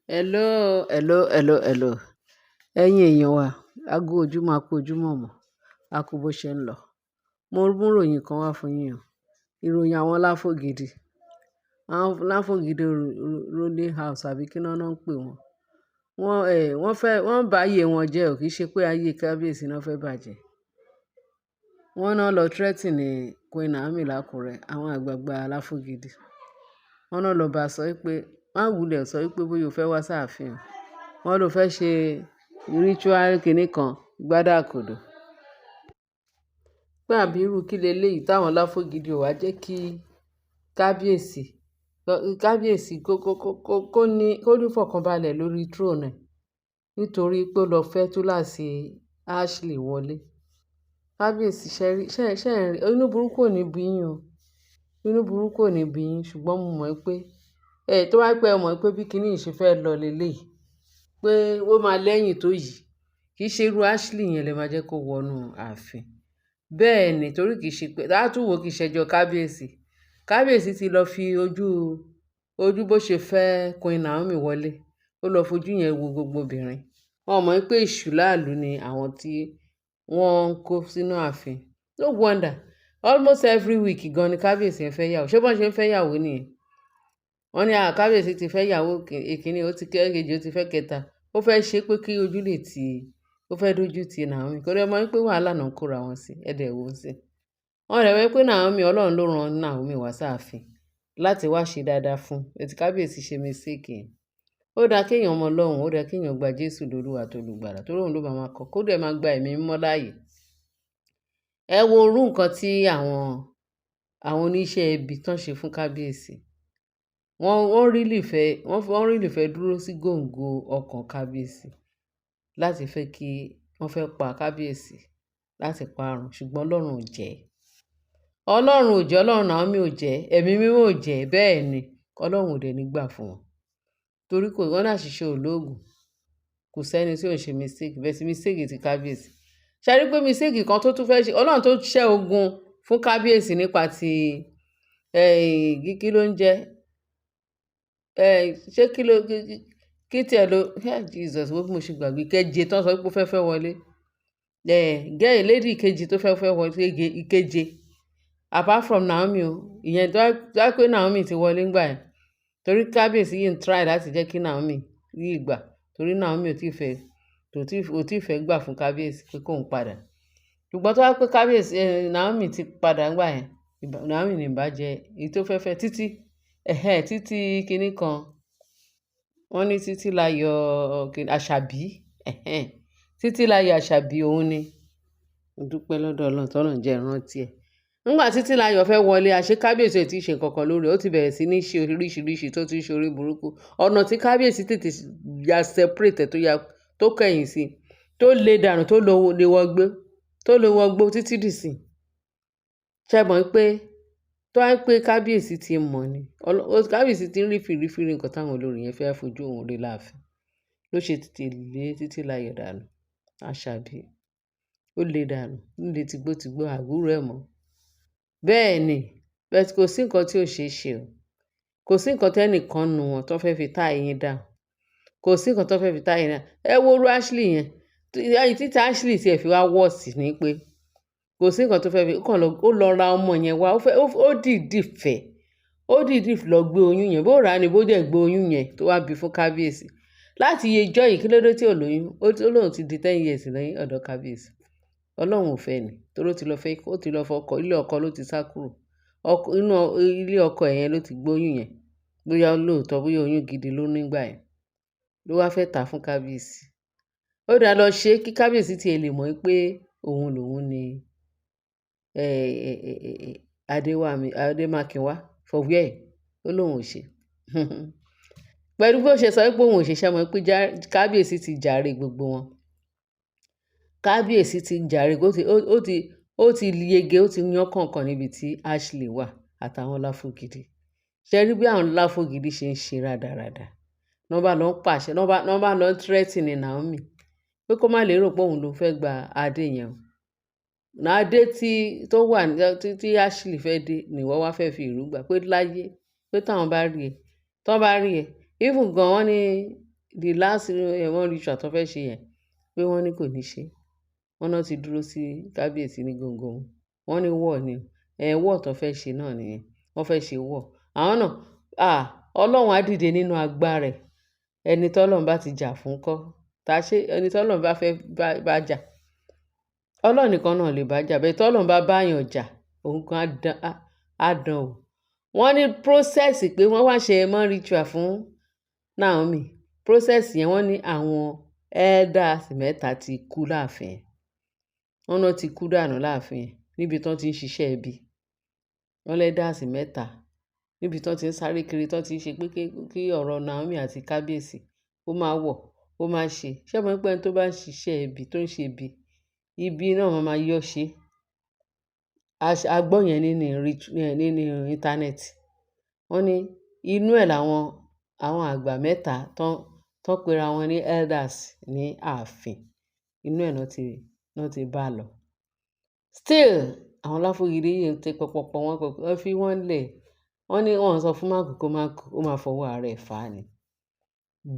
Hello. Ẹ̀yin èèyàn wa, aago ojúmọ́ a kú ojúmọ́ mọ́, a kú bó ṣe ń lọ. Mo mú ìròyìn kan wá fún yín o. Ìròyìn àwọn Láfògìdì. Àwọn Láfògìdì ruling house àbí kí náà ń pè wọ́n. Wọ́n bá ayé wọn jẹ́ ò kì í ṣe pé ayé kábíyèsí náà fẹ́ bàjẹ́. Wọ́n náà lọ threaten Queen Naomi l'Ákúrẹ́, àwọn àgbààgbà Láfògìdì. Wọ́n náà lọ bá a sọ pé, má wulẹ̀ sọ pé bóyá o fẹ́ wá sáàfin o. Wọ́n ló fẹ́ ṣe ritual kìíní kan gbádàkodo. Pé àbí irú kí leléyìí táwọn Láfògìdì ò wá jẹ́ kí kábíyèsí kó ní fọ̀kànbalẹ̀ lórí throne ẹ̀ nítorí pé ó lọ fẹ́ túláàsì Ashley wọlé. Kábíyèsí inú burúkú ò ní bí yín o. Inú burúkú ò ní bí yín, ṣùgbọ́n mo mọ̀ pé tó bá pẹ́ mọ̀ pé bí kiní yìí ṣe fẹ́ lọ leléyìí, pé ó máa lẹ́yìn tó yìí, kì í ṣe irú Ashley yẹn lè máa jẹ́ kó wọnú ààfin. Bẹ́ẹ̀ ni, torí kì í ṣe pé látúwò kì í ṣẹjọ́ kábíyèsí. Kábíyèsí ti lọ fi ojú bó ṣe fẹ́ Queen Naomi wọlé. Ó lọ fojú yẹn wo gbogbo obìnrin. Wọ́n mọ̀ pé èṣù láàlú ni àwọn tí wọ́n ń kó sínú ààfin. No wonder, almost every week gan ni kábíyèsí ń fẹ́ yàwó. Ṣé bọ́n ṣe ń fẹ́ yàwó nìyẹn? Wọ́n ní kábíyèsí ti fẹ́ yàwó ìkíní, ó ti kejì, ó ti fẹ́ kẹta. Ó fẹ́ ṣe pé kí ojú lè tì í, ó fẹ́ dójú ti Naomi. Kò dẹ̀ mọ̀ pé wàhálà náà ń kóra wọn sí, ẹ̀dẹ̀ wò ó sí. Wọ́n dẹ̀ mọ̀ pé Naomi, Ọlọ́run ló ran Naomi wá sáàfin láti wá ṣe dáadáa fún un. Ètí kábíyèsí ṣe mistake yẹn. Ó dáa kéèyàn ọmọ Ọlọ́run, ó dáa kéèyàn gba Jésù lólúwa tó lùgbàlà, torí òun ló máa kọ́, kó dẹ̀ máa gba ẹ̀mí mímọ́ láàyè. Ẹ wo orú nǹkan tí àwọn oníṣẹ́ ibi tán ṣe fún kábíyèsí. Wọ́n really fẹ́ dúró sí gòǹgò ọkàn kábíyèsí láti fẹ́ kí wọ́n fẹ́ pa kábíyèsí láti parun, ṣùgbọ́n Ọlọ́run ò jẹ́. Ọlọ́run Naomi ò jẹ́, ẹ̀mí mímọ́ ò jẹ́, bẹ́ẹ̀ ni Ọlọ́run ò dẹ̀ ní gbà fún wọn. Torí wọ́n náà ṣiṣẹ́ ológun. Kò sẹ́ni tí ò ṣe mistake, bẹ́ẹ̀ sí mistake ti kábíyèsí. Ṣé rí pé mistake kan tó tún fẹ́ ṣe, Ọlọ́run tó ṣẹ́ ogun fún kábíyèsí nípa ti kí ló ń jẹ́ ṣé kí tiẹ̀ ló Jesus wo bí mo ṣe gbàgbé ìkeje tán sọ pé ó fẹ́ wọlé. Lady ìkejì tó fẹ́ wọlé ìkeje apart from Naomi o, ìyẹn tó wá pé Naomi ti wọlé ńgbà yẹn. Torí kábíyèsí yìí ń try láti jẹ́ kí Naomi rí ìgbà, torí Naomi ò tí fẹ́ gbà fún kábíyèsí pé kóun padà. Ṣùgbọ́n tó wá pé kábíyèsí Naomi ti padà ńgbà yẹn, Naomi ní ìbá jẹ èyí tó fẹ́ títí kinní kan. Wọ́n ní Títílayọ̀ Àṣàbí. Títílayọ̀ Àṣàbí òun ni. Mo dúpẹ́ lọ́dọ̀ Ọlọ́run tọ́lọ́run jẹ́ ìrántí ẹ̀. Nígbà Títílayọ̀ fẹ́ wọlé, àṣé kábíyèsí ò tí ì ṣe nǹkan kan lórí ẹ̀. Ó ti bẹ̀rẹ̀ sí ní ṣe oríṣiríṣi tó ti ń ṣe orí burúkú. Ọ̀nà tí kábíyèsí tètè ya separate tó kẹ̀yìn sí, tó lé dànù, tó lè wọgbó títí dìsì. Ṣé mọ̀ pé tó wá pé kábíyèsí ti mọ̀ ni, kábíyèsí ti ń rí fìrífìrí nǹkan táwọn olórí yẹn fẹ́ fojú òun rí láàfin, ló ṣe tètè lé Títílayọ̀ dànù. Àṣàbí ó lé dànù, nílé tìgbótìgbó àbúrò ẹ̀ mọ́. Bẹ́ẹ̀ ni, bẹ́ẹ̀ kò sí nǹkan tí ò ṣeé ṣe o. Kò sí nǹkan tẹ́nìkan nu wọn tó fẹ́ fi tá ẹyin dà. Kò sí nǹkan tó fẹ́ fi tá ẹyin dà. Ẹ wo orú Ashley yẹn. Títí Ashley ti ẹ̀ fi wá wọ́ọ̀sì ní pé kò sí nǹkan tó fẹ́ fi, ó lọ ra ọmọ yẹn wá. Ó dìídì lọ gbé oyún yẹn. Bó rà á ni bó dẹ̀ gbé oyún yẹn tó wá bí fún kábíyèsí. Láti iye ìjọ yìí, kí ló dé tí ò lóyún? Ó lóun ti di 10 years lẹ́yìn ọ̀dọ̀ kábíyèsí. Ọlọ́run ò fẹ́ ni, torí ó ti lọ fọkọ, ilé ọkọ ló ti sá kúrò. Inú ilé ọkọ yẹn ló ti gbóyún yẹn. Bóyá lóòótọ́, bóyá oyún gidi ló nígbà yẹn. Ló wá fẹ́ tà fún kábíyèsí. Ó dá lọ ṣe kí kábíyèsí ti lè mọ̀ pé òun lòun ni Adémákinwá for where ó lóun ò ṣe. Pẹ̀lú bó ṣe sọ pé òun ò ṣe ṣẹ́ mọ̀ pé kábíyèsí ti jàre gbogbo wọn. Kábíyèsí ti jàre, ó ti yege, ó ti yán kànkàn níbi tí Ashley wà àtàwọn Láfògìdì. Ṣé rí bí àwọn Láfògìdì ṣe ń ṣe rádaràda? Wọ́n bá lọ ń pàṣẹ, wọ́n bá lọ ń threaten Naomi pé kó má lè rò pé òun ló fẹ́ gba adé yẹn o. Adé tí Ashley fẹ́ dé ni wọ́n wá fẹ́ fi ìrú gbà pé láyé, pé táwọn bá rí ẹ, even gan wọ́n ní the last one ritual tó fẹ́ ṣe yẹn pé wọ́n ní kò ní ṣe, wọ́n náà ti dúró sí kábíyèsí ní góńgó, wọ́n ní wọ̀ ni wọ̀ tó fẹ́ ṣe náà nìyẹn, wọ́n fẹ́ ṣe wọ̀ àwọn náà. Ọlọ́run á dìde nínú agbára ẹ̀, ẹni tọ́lọ́run bá ti jà fún kọ́, ẹni tọ́lọ́run bá fẹ́ bá jà, Ọlọ́run nìkan náà lè bá jà, bẹ́ẹ̀ tọ́lọ́run bá báyàn jà òun kan á dán o. Wọ́n ní process pé wọ́n wá ṣe mọ́ ritual fún Naomi, process yẹn wọ́n ní àwọn elders mẹ́ta ti kú láàfin yẹn, wọ́n náà ti kú dànù láàfin yẹn níbi tán ti ń ṣiṣẹ́ ibi, wọ́n elders mẹ́ta níbi tán ti ń sáré kiri, tán ti ń ṣe pé kí ọ̀rọ̀ Naomi àti kábíyèsí ó máa wọ̀ ó máa ṣe. Ṣé mo pé ẹni tó bá ń ṣiṣẹ́ ibi tó ń ṣe ibi náà máa yọ́ ṣe. A gbọ́ yẹn nínú íńtánẹ́ẹ̀tì. Wọ́n ní inú ẹ̀ làwọn àgbà mẹ́ta tán pera wọn ní elders ní ààfin, inú ẹ̀ náà ti bá lọ. Still àwọn Láfógìdí yìí ń tẹ pọpọpọ wọ́n fi wọ́n lẹ̀, wọ́n ní wọ́n sọ fún Máàkù kó má kú, ó máa fọwọ́ ara ẹ̀ fà á ni.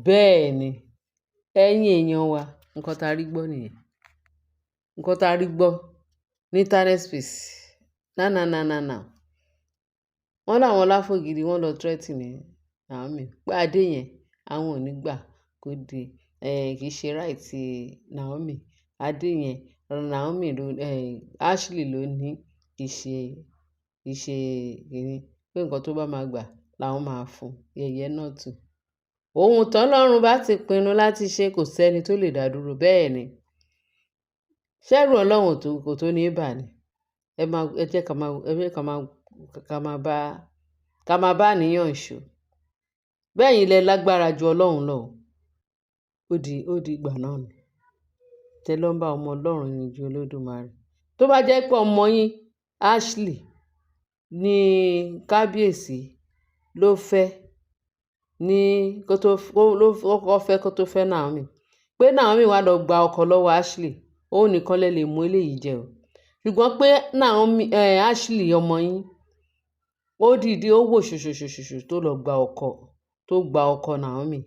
Bẹ́ẹ̀ ni ẹ̀yin èèyàn wa, nǹkan tá a rí gbọ́ nìyẹn, nǹkan tá a rí gbọ́ ní internet space náà. Wọ́n láwọn Láfógìdí wọ́n lọ threaten Naomi pé adé yẹn àwọn ò ní gbà kó dé, kì í ṣe right Naomi, adé yẹn Naomi Ashley ló ní, kì í ṣe kìíní, pé nǹkan tó bá máa gbà làwọn máa fún yẹ̀yẹ́ náà tù. Ohun tọ́lọ́run bá ti pinnu láti ṣe kò sẹ́ni tó lè dá dúró. Bẹ́ẹ̀ ni ṣẹ́rù Ọlọ́run kò tó ní bà ní. Ẹ jẹ́ ká máa bá níyàn ṣó. Bẹ́ẹ̀ yín lẹ lágbára ju Ọlọ́run lọ, ó di ìgbà náà ni. Tẹ ló ń bá ọmọ Ọlọ́run ní ju Olódùmarè. Tó bá jẹ́ pé ọmọ yín Ashley ní kábíyèsí ló fẹ́ ní kó tó fẹ́ Naomi, pé Naomi wá lọ gba ọkọ lọ́wọ́ Ashley, òun nìkan lè mú eléyìí jẹ o. Ṣùgbọ́n pé Naomi Ashley ọmọ yín ó dìde ó wò ṣoṣoṣoṣo tó gba ọkọ Naomi,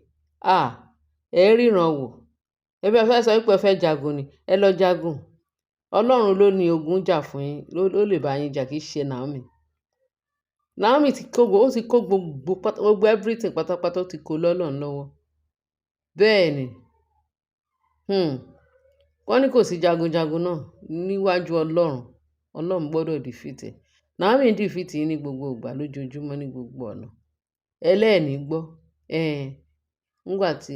ẹ ríran wò. Ẹ bẹ́ẹ̀ fẹ́ sọ pé ẹ fẹ́ jagun ni, ẹ lọ jagun. Ọlọ́run ló ní ogun jà fún yín, ló lè bá yín jà, kì í ṣe Naomi. Naomi ti kó gbogbo everything pátápátá, ti kó lọ́lọ́run lọ́wọ́. Bẹ́ẹ̀ ni wọ́n ní kò sí jagunjagun náà níwájú Ọlọ́run gbọ́dọ̀ defeat ẹ̀. Naomi ń defeat yín ní gbogbo ìgbà, lójoojúmọ́, ní gbogbo ọ̀nà. Ẹlẹ́ẹ̀ni gbọ́ nígbà tí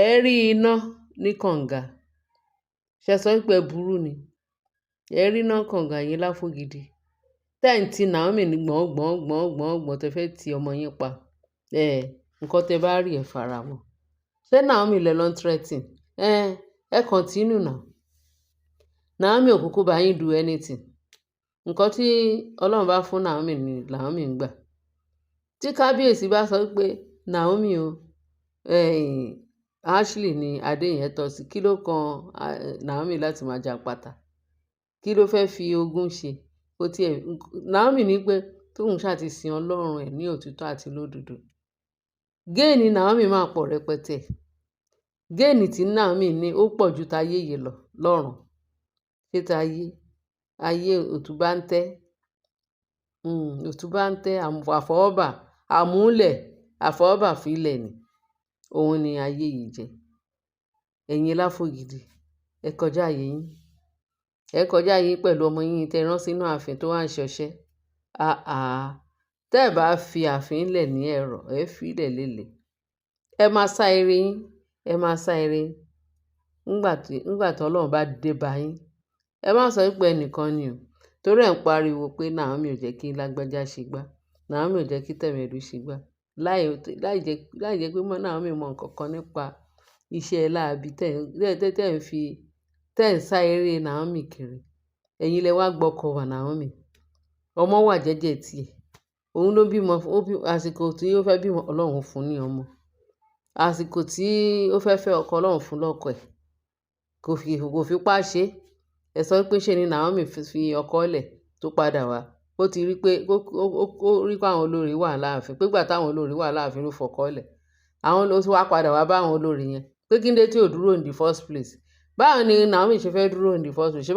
ẹ rí iná ní kànga, ṣe sọ pé burú ni. Ẹ rí iná kànga yín Láfógìdí tẹ́ǹtì Naomi ní gbọ̀ngbọ̀n tẹ fẹ́ ti ọmọ yín pa. Nǹkan tẹ bá rí ẹ fara mọ́. Ṣé Naomi lẹ lọ ń threaten? Ẹ continue now. Naomi ò kúkú bá yín do anything. Nǹkan tí Ọlọ́run bá fún Naomi ni Naomi ń gbà. Tí kábíyèsí bá sọ pé Naomi Ashley ni adé yẹn tọ́ sí, kí ló kan Naomi láti máa jà pátá? Kí ló fẹ́ fi ogún ṣe? Naomi ní pé tóun ṣáà ti sin Ọlọ́run ẹ̀ ní òtítọ́ àti lódodo, géènì Naomi máa pọ̀ rẹpẹtẹ. Géènì tí Naomi ní ó pọ̀ ju tayé yìí lọ lọ́run. Ṣé ayé òtúbá ń tẹ́ àfọwọ́bà fílẹ̀ ni, òun ni ayé yìí jẹ́. Ẹ̀yin Láfógìdí ẹ kọjá ayé yín, pẹ̀lú ọmọ yín tẹ́ rán sínú ààfin tó wá ń ṣọṣẹ́. Tẹ́ ẹ bá fi ààfin lẹ̀ ní ẹ̀rọ, ẹ fi ilẹ̀ lélẹ̀. Ẹ máa sá eré yín, nígbà tí Ọlọ́run bá dé bá yín. Ẹ má sọ pé ẹnìkan ni o, torí ẹ̀ ń pariwo pé Naomi ò jẹ́ kí lágbájá ṣe gbá, Naomi ò jẹ́ kí tẹ̀mẹ̀dù ṣe gbá, láì jẹ́ pé Naomi mọ nǹkan kan nípa iṣẹ́ láabi tẹ́ ń sá eré Naomi kiri. Ẹ̀yin lẹ wá gbọ́kọ̀ wà Naomi, ọmọ wà jẹ́jẹ́ tiẹ̀, òun ló bímọ, àsìkò tí ó fẹ́ bímọ Ọlọ́run fún ní ọmọ, àsìkò tí ó fẹ́ ọkọ Ọlọ́run fún lọ́kọ ẹ̀, kò fipá ṣe. Ẹ sọ pé ṣe ni Naomi fi ọkọ lẹ̀ tó padà wá, ó ti rí pé ó rí pé àwọn olórí wà láàfin pé gbà táwọn olórí wà láàfin ló fọkọ́lẹ̀ àwọn ló wá padà wá bá àwọn olórí yẹn pé kí n dé tí ò dúró in the first place báwo ni Naomi ṣe fẹ́ dúró in the first place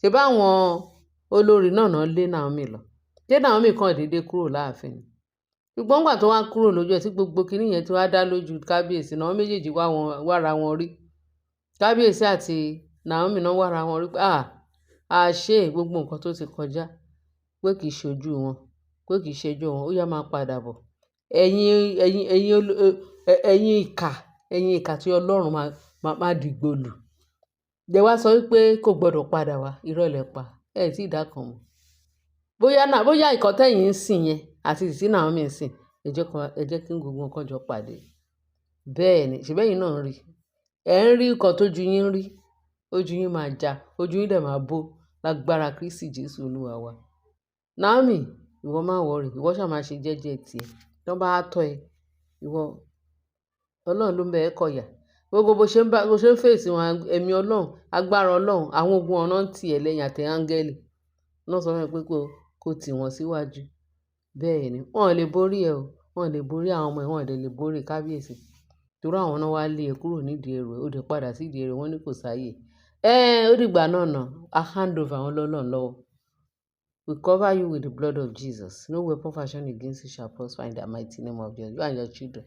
ṣe báwọn olórí náà lé Naomi lọ ṣé Naomi kàn déédéé kúrò láàfin ni ṣùgbọ́n nígbà tó wá kúrò lójú ẹ̀ tí gbogbo kinní yẹn tí wá dá lójú kábíyèsí náà méjèèjì wára wọn rí kábíyèsí àti Naomi náà wára wọn rí pé àṣé gbogbo nǹkan tó ti kọjá pé kì í ṣojú wọn pé kì í ṣẹjọ́ wọn ó yá máa padà bọ̀ ẹ̀yin ìkà tí Ọlọ́run máa dìgbò lù jẹ́ wá sọ wípé kò gbọ́dọ̀ padà wá irọ́ lẹ pa ẹ̀ tí ì dá kan mọ́ bóyá ìkọ́tẹ̀yìn ń sìn yẹn àti ìsìn Naomi ń sìn ẹ jẹ́ kí gbogbo nǹkan jọ pàdé bẹ́ẹ̀ ni ṣùgbẹ́yìn náà rí ẹ̀ ń rí nǹkan tójú yín rí ojú yín máa já ojú yín dẹ̀ máa bó lágbára Kristi Jésù Olúwa wa Naomi ìwọ máa wọrí ìwọ ṣáà máa ṣe jẹ́jẹ́ tiẹ̀ tí wọ́n bá tọ́ ẹ ìwọ Ọlọ́run ló ń bẹ ẹ́ kọ̀yà gbogbo bó ṣe ń fèsì wọn ẹ̀mí Ọlọ́run agbára Ọlọ́run àwọn ogun ọ̀nà ń tì ẹ́ lẹ́yìn àtẹ áńgẹ́lì náà sọ fún ẹ pé kò tì wọ́n síwájú bẹ́ẹ̀ ni wọ́n lè borí ẹ o wọ́n lè borí àwọn ọmọ ẹ wọ́n lè borí kábíyèsí torí àwọn náà wá lé e kúrò nídìí èrò ó dé padà sídìí èrò wọn ní kò sáyè ó dìgbà náà a hand over àwọn lọ́lọ́run lọ́wọ́. We cover you with the blood of Jesus. No weapon fashioned against you shall prosper in the mighty name of Jesus. You and your children.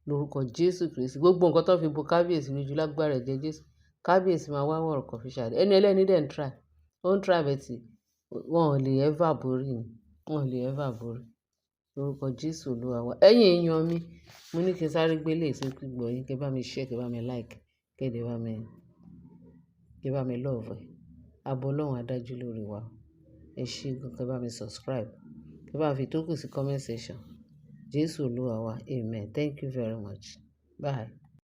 Lórúkọ Jésù Kristi. Gbogbo nǹkan tó fi bo kábíyèsí lójú lágbára ẹ̀jẹ̀ Jésù. Kábíyèsí máa wá wọ̀rọ̀ kan fi ṣàdé. Ẹni ẹlẹ́ni dẹ̀ ń try. Ó ń try bẹ́tì. Wọn ò lè ever borí ni. Wọn ò lè ever borí. Lórúkọ Jésù Olúwa wa. Ẹ̀yin èèyàn mi, mo ní kí n sáré gbélé ìsìnkú gbọ̀ yín. Kẹ́ bá mi share, kẹ́ bá mi like, kẹ́ bá mi love. Ààbò Ọlọ́run á dájú lórí wa. Ẹ ṣé gan, kẹ́ bá mi subscribe, kẹ́ bá fi tó kù sí comment section. Jésù Olúwa wa, amen. Thank you very much. Bye.